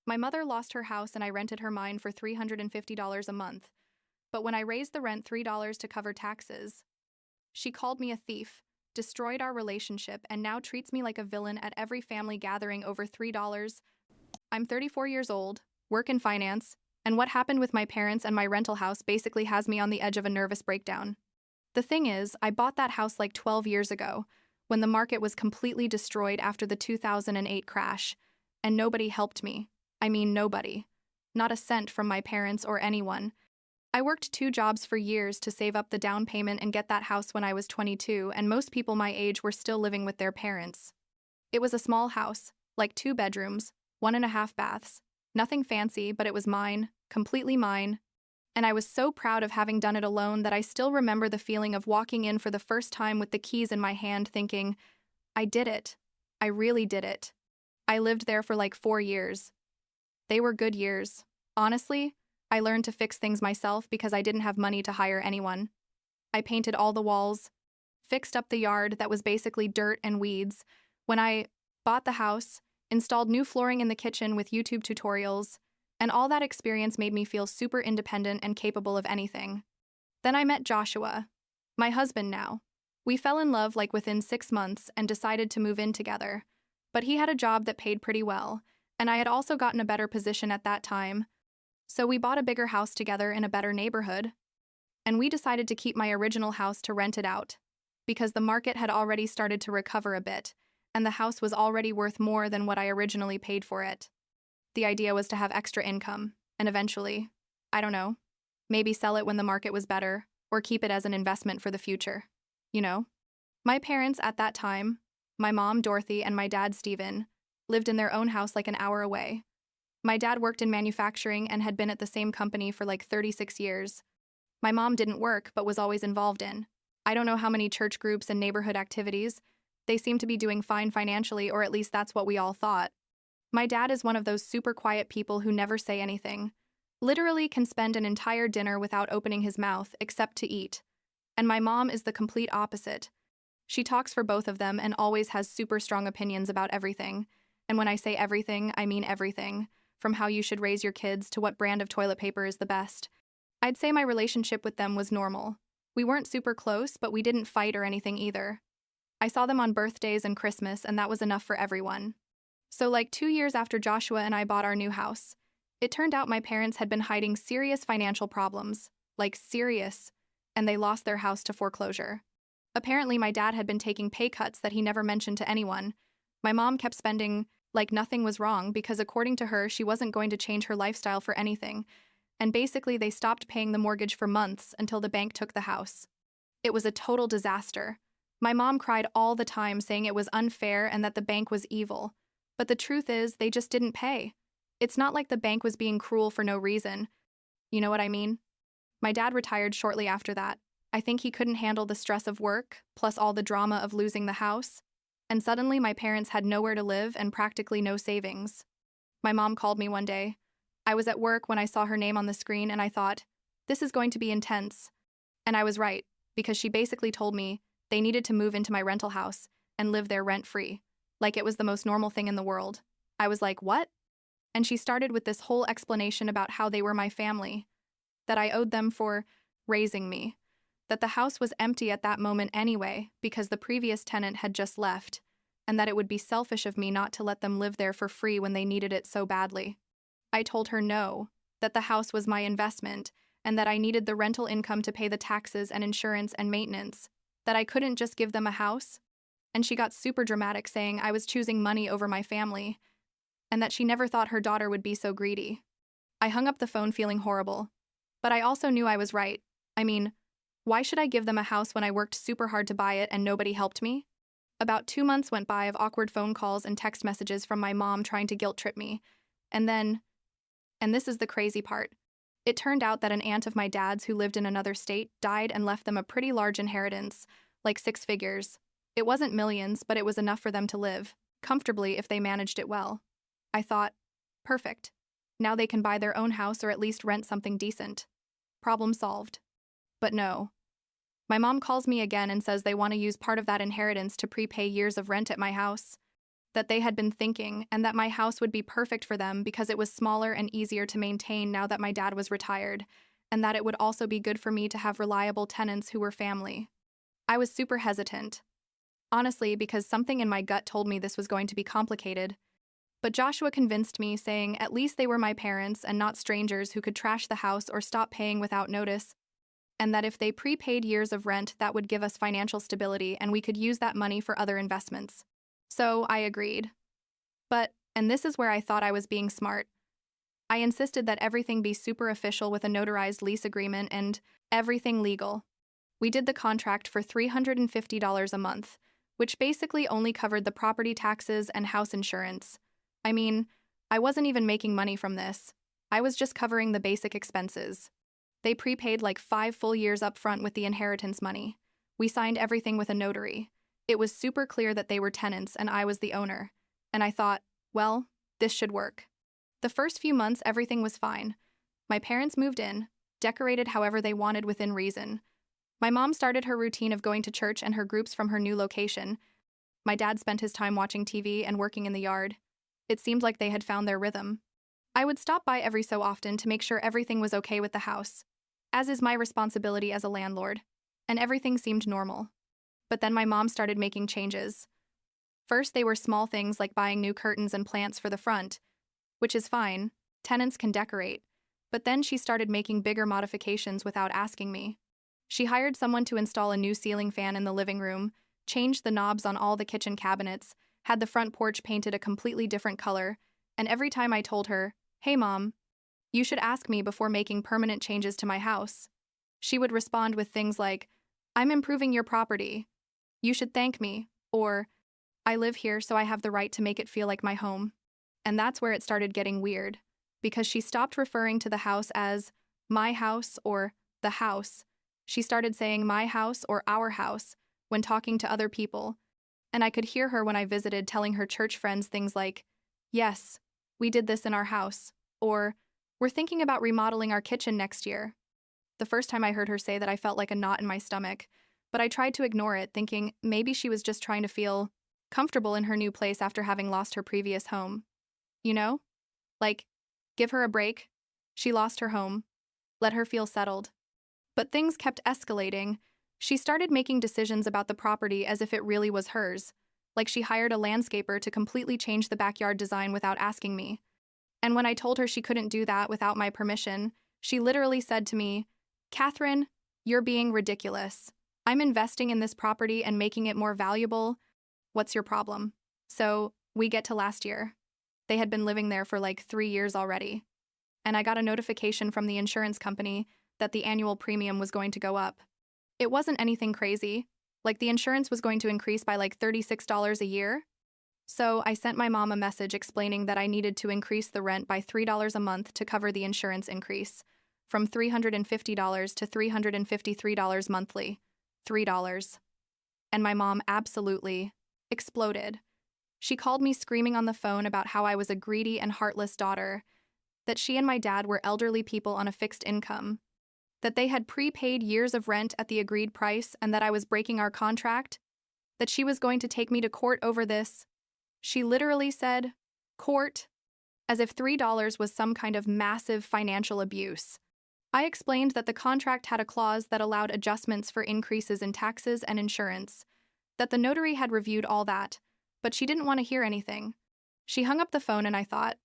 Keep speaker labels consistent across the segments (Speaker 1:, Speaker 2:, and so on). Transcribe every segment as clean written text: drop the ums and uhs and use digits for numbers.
Speaker 1: My mother lost her house and I rented her mine for $350 a month. But when I raised the rent $3 to cover taxes, she called me a thief, destroyed our relationship, and now treats me like a villain at every family gathering over $3. I'm 34 years old, work in finance, and what happened with my parents and my rental house basically has me on the edge of a nervous breakdown. The thing is, I bought that house like 12 years ago, when the market was completely destroyed after the 2008 crash, and nobody helped me. I mean, nobody. Not a cent from my parents or anyone. I worked 2 jobs for years to save up the down payment and get that house when I was 22, and most people my age were still living with their parents. It was a small house, like 2 bedrooms, 1.5 baths. Nothing fancy, but it was mine, completely mine. And I was so proud of having done it alone that I still remember the feeling of walking in for the first time with the keys in my hand thinking, I did it. I really did it. I lived there for like 4 years. They were good years. Honestly, I learned to fix things myself because I didn't have money to hire anyone. I painted all the walls, fixed up the yard that was basically dirt and weeds. When I bought the house, installed new flooring in the kitchen with YouTube tutorials, and all that experience made me feel super independent and capable of anything. Then I met Joshua, my husband now. We fell in love like within 6 months and decided to move in together. But he had a job that paid pretty well, and I had also gotten a better position at that time. So we bought a bigger house together in a better neighborhood. And we decided to keep my original house to rent it out, because the market had already started to recover a bit, and the house was already worth more than what I originally paid for it. The idea was to have extra income, and eventually, I don't know, maybe sell it when the market was better, or keep it as an investment for the future. You know? My parents at that time, my mom, Dorothy, and my dad, Stephen, lived in their own house like an hour away. My dad worked in manufacturing and had been at the same company for like 36 years. My mom didn't work but was always involved in, I don't know how many church groups and neighborhood activities. They seemed to be doing fine financially, or at least that's what we all thought. My dad is one of those super quiet people who never say anything. Literally can spend an entire dinner without opening his mouth except to eat. And my mom is the complete opposite. She talks for both of them and always has super strong opinions about everything. And when I say everything, I mean everything. From how you should raise your kids to what brand of toilet paper is the best. I'd say my relationship with them was normal. We weren't super close, but we didn't fight or anything either. I saw them on birthdays and Christmas, and that was enough for everyone. So like 2 years after Joshua and I bought our new house, it turned out my parents had been hiding serious financial problems, like serious, and they lost their house to foreclosure. Apparently my dad had been taking pay cuts that he never mentioned to anyone. My mom kept spending like nothing was wrong because according to her, she wasn't going to change her lifestyle for anything. And basically they stopped paying the mortgage for months until the bank took the house. It was a total disaster. My mom cried all the time saying it was unfair and that the bank was evil. But the truth is, they just didn't pay. It's not like the bank was being cruel for no reason. You know what I mean? My dad retired shortly after that. I think he couldn't handle the stress of work, plus all the drama of losing the house. And suddenly my parents had nowhere to live and practically no savings. My mom called me one day. I was at work when I saw her name on the screen and I thought, this is going to be intense. And I was right, because she basically told me they needed to move into my rental house and live there rent-free, like it was the most normal thing in the world. I was like, what? And she started with this whole explanation about how they were my family, that I owed them for raising me, that the house was empty at that moment anyway because the previous tenant had just left, and that it would be selfish of me not to let them live there for free when they needed it so badly. I told her no, that the house was my investment, and that I needed the rental income to pay the taxes and insurance and maintenance, that I couldn't just give them a house. And she got super dramatic saying I was choosing money over my family, and that she never thought her daughter would be so greedy. I hung up the phone feeling horrible. But I also knew I was right. I mean, why should I give them a house when I worked super hard to buy it and nobody helped me? About 2 months went by of awkward phone calls and text messages from my mom trying to guilt-trip me. And this is the crazy part. It turned out that an aunt of my dad's who lived in another state died and left them a pretty large inheritance, like 6 figures. It wasn't millions, but it was enough for them to live comfortably if they managed it well. I thought, perfect. Now they can buy their own house or at least rent something decent. Problem solved. But no. My mom calls me again and says they want to use part of that inheritance to prepay years of rent at my house, that they had been thinking and that my house would be perfect for them because it was smaller and easier to maintain now that my dad was retired, and that it would also be good for me to have reliable tenants who were family. I was super hesitant, honestly, because something in my gut told me this was going to be complicated. But Joshua convinced me, saying at least they were my parents and not strangers who could trash the house or stop paying without notice, and that if they prepaid years of rent, that would give us financial stability and we could use that money for other investments. So I agreed. But, and this is where I thought I was being smart, I insisted that everything be super official with a notarized lease agreement and everything legal. We did the contract for $350 a month, which basically only covered the property taxes and house insurance. I mean, I wasn't even making money from this. I was just covering the basic expenses. They prepaid like 5 full years up front with the inheritance money. We signed everything with a notary. It was super clear that they were tenants and I was the owner. And I thought, well, this should work. The first few months, everything was fine. My parents moved in, decorated however they wanted within reason. My mom started her routine of going to church and her groups from her new location. My dad spent his time watching TV and working in the yard. It seemed like they had found their rhythm. I would stop by every so often to make sure everything was okay with the house, as is my responsibility as a landlord, and everything seemed normal. But then my mom started making changes. First, they were small things like buying new curtains and plants for the front, which is fine, tenants can decorate, but then she started making bigger modifications without asking me. She hired someone to install a new ceiling fan in the living room, changed the knobs on all the kitchen cabinets, had the front porch painted a completely different color, and every time I told her, "Hey Mom, you should ask me before making permanent changes to my house," she would respond with things like, "I'm improving your property. You should thank me," or, "I live here so I have the right to make it feel like my home." And that's where it started getting weird, because she stopped referring to the house as my house or the house. She started saying my house or our house when talking to other people, and I could hear her when I visited telling her church friends things like, "Yes, we did this in our house," or, "We're thinking about remodeling our kitchen next year." The first time I heard her say that, I felt like a knot in my stomach, but I tried to ignore it, thinking maybe she was just trying to feel comfortable in her new place after having lost her previous home. You know? Like, give her a break. She lost her home. Let her feel settled. But things kept escalating. She started making decisions about the property as if it really was hers, like she hired a landscaper to completely change the backyard design without asking me. And when I told her she couldn't do that without my permission, she literally said to me, "Catherine, you're being ridiculous. I'm investing in this property and making it more valuable. What's your problem?" So, we get to last year. They had been living there for like 3 years already. And I got a notification from the insurance company that the annual premium was going to go up. It wasn't anything crazy, like the insurance was going to increase by like $36 a year. So I sent my mom a message explaining that I needed to increase the rent by $3 a month to cover the insurance increase, from $350 to $353 monthly. $3. And my mom absolutely exploded. She called me screaming on the phone about how I was a greedy and heartless daughter, that she and my dad were elderly people on a fixed income, that they had prepaid years of rent at the agreed price and that I was breaking our contract, that she was going to take me to court over this. She literally said, "Court," as if $3 was some kind of massive financial abuse. I explained that the contract had a clause that allowed adjustments for increases in taxes and insurance, that the notary had reviewed all that, but she didn't want to hear anything. She hung up the phone and I thought,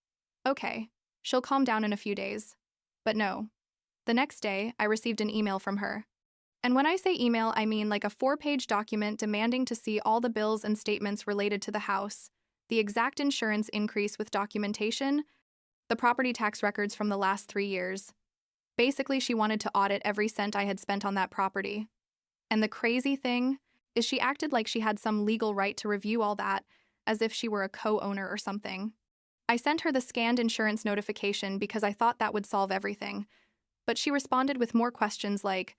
Speaker 1: okay, she'll calm down in a few days. But no. The next day, I received an email from her. And when I say email, I mean like a 4-page document demanding to see all the bills and statements related to the house, the exact insurance increase with documentation, the property tax records from the last 3 years. Basically, she wanted to audit every cent I had spent on that property. And the crazy thing is she acted like she had some legal right to review all that, as if she were a co-owner or something. I sent her the scanned insurance notification because I thought that would solve everything, but she responded with more questions like,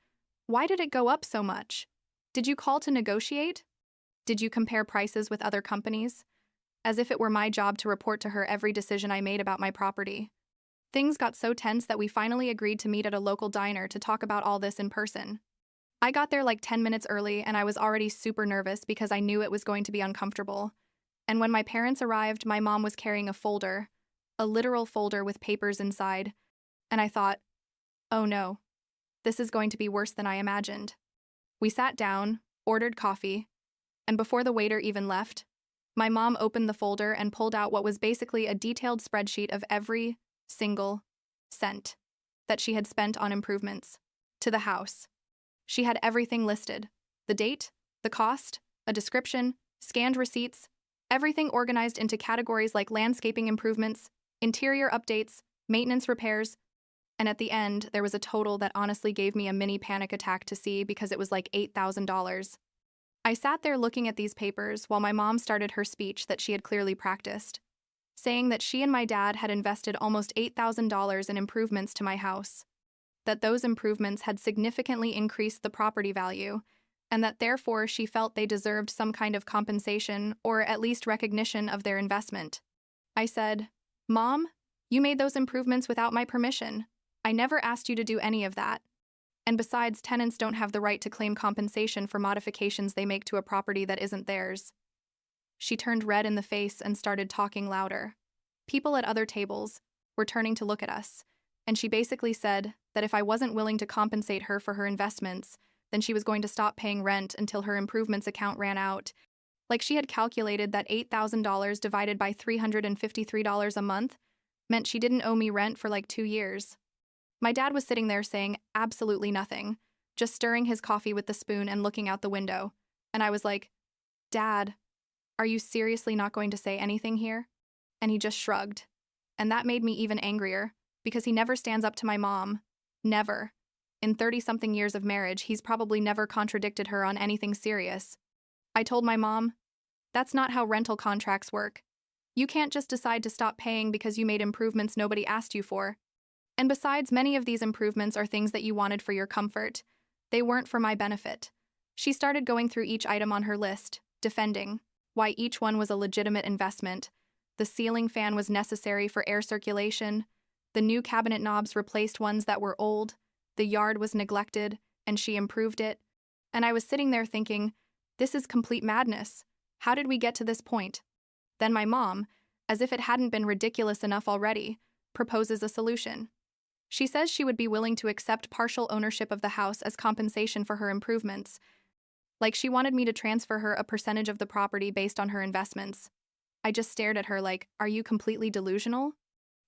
Speaker 1: "Why did it go up so much? Did you call to negotiate? Did you compare prices with other companies?" As if it were my job to report to her every decision I made about my property. Things got so tense that we finally agreed to meet at a local diner to talk about all this in person. I got there like 10 minutes early and I was already super nervous because I knew it was going to be uncomfortable. And when my parents arrived, my mom was carrying a folder, a literal folder with papers inside, and I thought, oh no, this is going to be worse than I imagined. We sat down, ordered coffee, and before the waiter even left, my mom opened the folder and pulled out what was basically a detailed spreadsheet of every single cent that she had spent on improvements to the house. She had everything listed: the date, the cost, a description, scanned receipts, everything organized into categories like landscaping improvements, interior updates, maintenance repairs, and at the end, there was a total that honestly gave me a mini panic attack to see because it was like $8,000. I sat there looking at these papers while my mom started her speech that she had clearly practiced, saying that she and my dad had invested almost $8,000 in improvements to my house, that those improvements had significantly increased the property value, and that therefore she felt they deserved some kind of compensation or at least recognition of their investment. I said, "Mom, you made those improvements without my permission. I never asked you to do any of that. And besides, tenants don't have the right to claim compensation for modifications they make to a property that isn't theirs." She turned red in the face and started talking louder. People at other tables were turning to look at us, and she basically said that if I wasn't willing to compensate her for her investments, then she was going to stop paying rent until her improvements account ran out. Like she had calculated that $8,000 divided by $353 a month meant she didn't owe me rent for like 2 years. My dad was sitting there saying absolutely nothing, just stirring his coffee with the spoon and looking out the window. And I was like, "Dad, are you seriously not going to say anything here?" And he just shrugged. And that made me even angrier, because he never stands up to my mom. Never. In 30-something years of marriage, he's probably never contradicted her on anything serious. I told my mom, "That's not how rental contracts work. You can't just decide to stop paying because you made improvements nobody asked you for. And besides, many of these improvements are things that you wanted for your comfort. They weren't for my benefit." She started going through each item on her list, defending why each one was a legitimate investment. The ceiling fan was necessary for air circulation. The new cabinet knobs replaced ones that were old. The yard was neglected, and she improved it. And I was sitting there thinking, this is complete madness. How did we get to this point? Then my mom, as if it hadn't been ridiculous enough already, proposes a solution. She says she would be willing to accept partial ownership of the house as compensation for her improvements. Like she wanted me to transfer her a percentage of the property based on her investments. I just stared at her like, "Are you completely delusional?"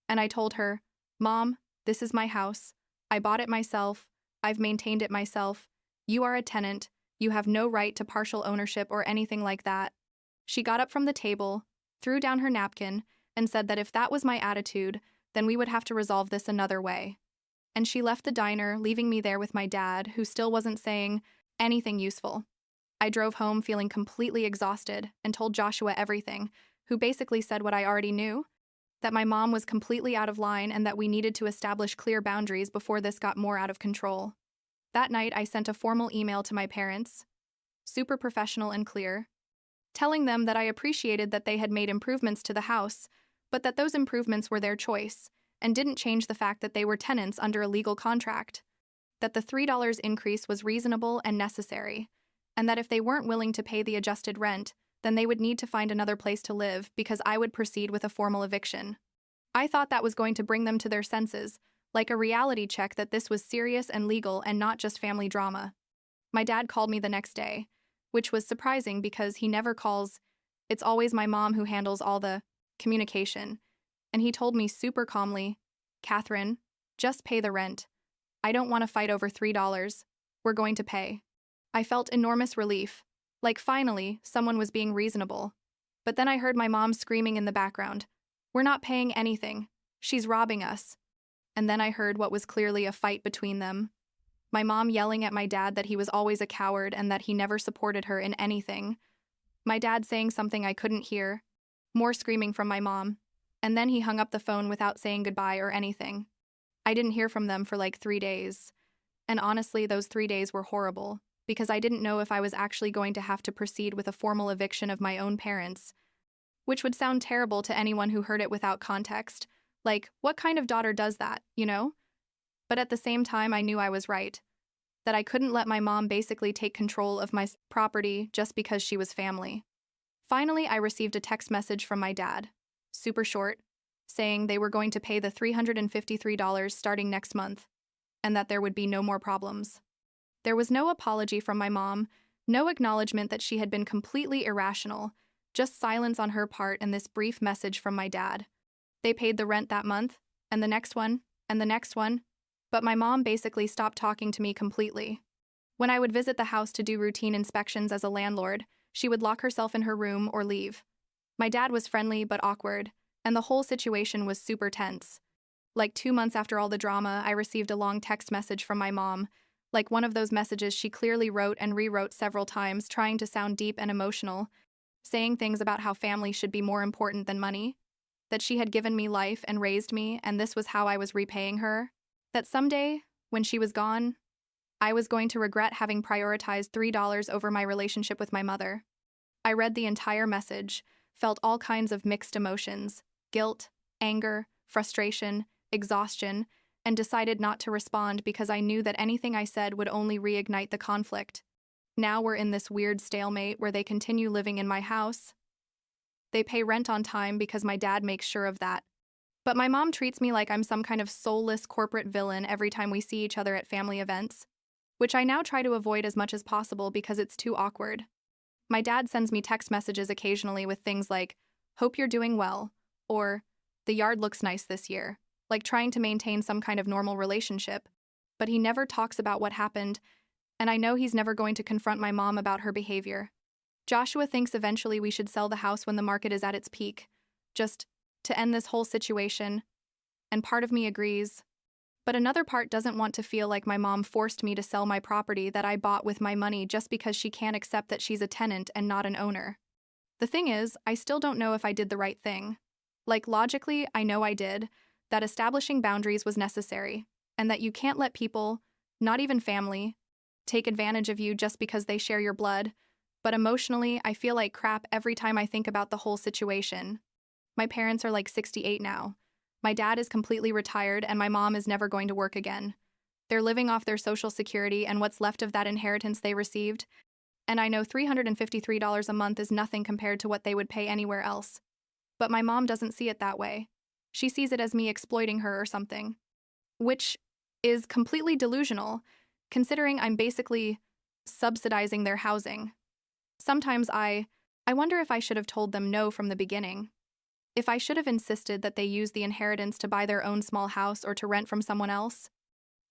Speaker 1: And I told her, "Mom, this is my house. I bought it myself. I've maintained it myself. You are a tenant. You have no right to partial ownership or anything like that." She got up from the table, threw down her napkin, and said that if that was my attitude, then we would have to resolve this another way. And she left the diner, leaving me there with my dad, who still wasn't saying anything useful. I drove home feeling completely exhausted and told Joshua everything, who basically said what I already knew, that my mom was completely out of line and that we needed to establish clear boundaries before this got more out of control. That night, I sent a formal email to my parents, super professional and clear, telling them that I appreciated that they had made improvements to the house, but that those improvements were their choice and didn't change the fact that they were tenants under a legal contract, that the $3 increase was reasonable and necessary, and that if they weren't willing to pay the adjusted rent, then they would need to find another place to live because I would proceed with a formal eviction. I thought that was going to bring them to their senses, like a reality check that this was serious and legal and not just family drama. My dad called me the next day, which was surprising because he never calls. It's always my mom who handles all the communication. And he told me super calmly, "Catherine, just pay the rent. I don't want to fight over $3. We're going to pay." I felt enormous relief, like finally someone was being reasonable. But then I heard my mom screaming in the background, "We're not paying anything. She's robbing us." And then I heard what was clearly a fight between them. My mom yelling at my dad that he was always a coward and that he never supported her in anything. My dad saying something I couldn't hear. More screaming from my mom. And then he hung up the phone without saying goodbye or anything. I didn't hear from them for like 3 days. And honestly, those 3 days were horrible, because I didn't know if I was actually going to have to proceed with a formal eviction of my own parents, which would sound terrible to anyone who heard it without context. Like, what kind of daughter does that, you know? But at the same time, I knew I was right, that I couldn't let my mom basically take control of my property just because she was family. Finally, I received a text message from my dad, super short, saying they were going to pay the $353 starting next month, and that there would be no more problems. There was no apology from my mom, no acknowledgement that she had been completely irrational, just silence on her part and this brief message from my dad. They paid the rent that month, and the next one, and the next one, but my mom basically stopped talking to me completely. When I would visit the house to do routine inspections as a landlord, she would lock herself in her room or leave. My dad was friendly but awkward, and the whole situation was super tense. Like 2 months after all the drama, I received a long text message from my mom, like one of those messages she clearly wrote and rewrote several times, trying to sound deep and emotional, saying things about how family should be more important than money, that she had given me life and raised me, and this was how I was repaying her, that someday, when she was gone, I was going to regret having prioritized $3 over my relationship with my mother. I read the entire message, felt all kinds of mixed emotions, guilt, anger, frustration, exhaustion, and decided not to respond because I knew that anything I said would only reignite the conflict. Now we're in this weird stalemate where they continue living in my house. They pay rent on time because my dad makes sure of that. But my mom treats me like I'm some kind of soulless corporate villain every time we see each other at family events, which I now try to avoid as much as possible because it's too awkward. My dad sends me text messages occasionally with things like, "Hope you're doing well," or "The yard looks nice this year," like trying to maintain some kind of normal relationship. But he never talks about what happened, and I know he's never going to confront my mom about her behavior. Joshua thinks eventually we should sell the house when the market is at its peak, just to end this whole situation, and part of me agrees. But another part doesn't want to feel like my mom forced me to sell my property that I bought with my money just because she can't accept that she's a tenant and not an owner. The thing is, I still don't know if I did the right thing. Like, logically, I know I did, that establishing boundaries was necessary, and that you can't let people, not even family, take advantage of you just because they share your blood. But emotionally, I feel like crap every time I think about the whole situation. My parents are like 68 now. My dad is completely retired, and my mom is never going to work again. They're living off their Social Security and what's left of that inheritance they received, and I know $353 a month is nothing compared to what they would pay anywhere else. But my mom doesn't see it that way. She sees it as me exploiting her or something. Which is completely delusional, considering I'm basically subsidizing their housing. Sometimes I wonder if I should have told them no from the beginning. If I should have insisted that they use the inheritance to buy their own small house or to rent from someone else.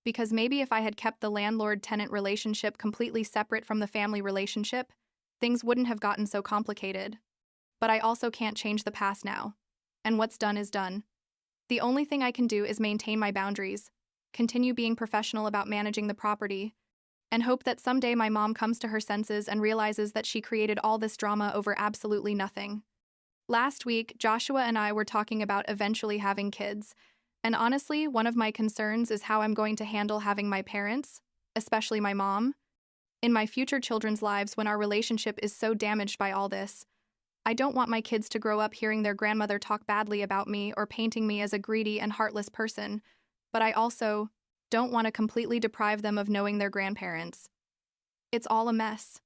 Speaker 1: Because maybe if I had kept the landlord-tenant relationship completely separate from the family relationship, things wouldn't have gotten so complicated. But I also can't change the past now. And what's done is done. The only thing I can do is maintain my boundaries, continue being professional about managing the property, and hope that someday my mom comes to her senses and realizes that she created all this drama over absolutely nothing. Last week, Joshua and I were talking about eventually having kids, and honestly, one of my concerns is how I'm going to handle having my parents, especially my mom, in my future children's lives when our relationship is so damaged by all this. I don't want my kids to grow up hearing their grandmother talk badly about me or painting me as a greedy and heartless person, but I also don't want to completely deprive them of knowing their grandparents. It's all a mess.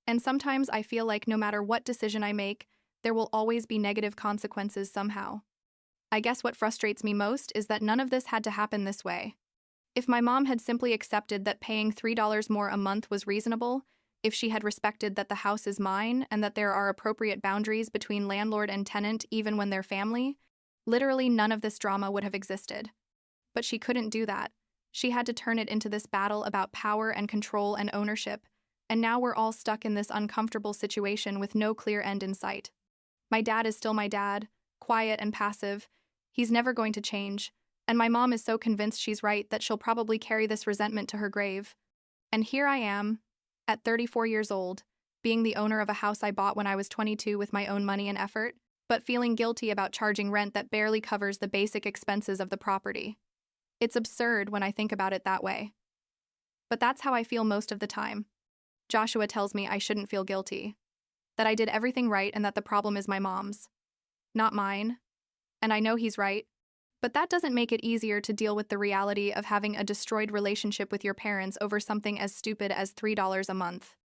Speaker 1: And sometimes I feel like no matter what decision I make, there will always be negative consequences somehow. I guess what frustrates me most is that none of this had to happen this way. If my mom had simply accepted that paying $3 more a month was reasonable, if she had respected that the house is mine and that there are appropriate boundaries between landlord and tenant even when they're family, literally none of this drama would have existed. But she couldn't do that. She had to turn it into this battle about power and control and ownership, and now we're all stuck in this uncomfortable situation with no clear end in sight. My dad is still my dad, quiet and passive. He's never going to change, and my mom is so convinced she's right that she'll probably carry this resentment to her grave. And here I am, at 34 years old, being the owner of a house I bought when I was 22 with my own money and effort, but feeling guilty about charging rent that barely covers the basic expenses of the property. It's absurd when I think about it that way. But that's how I feel most of the time. Joshua tells me I shouldn't feel guilty, that I did everything right and that the problem is my mom's, not mine. And I know he's right, but that doesn't make it easier to deal with the reality of having a destroyed relationship with your parents over something as stupid as $3 a month.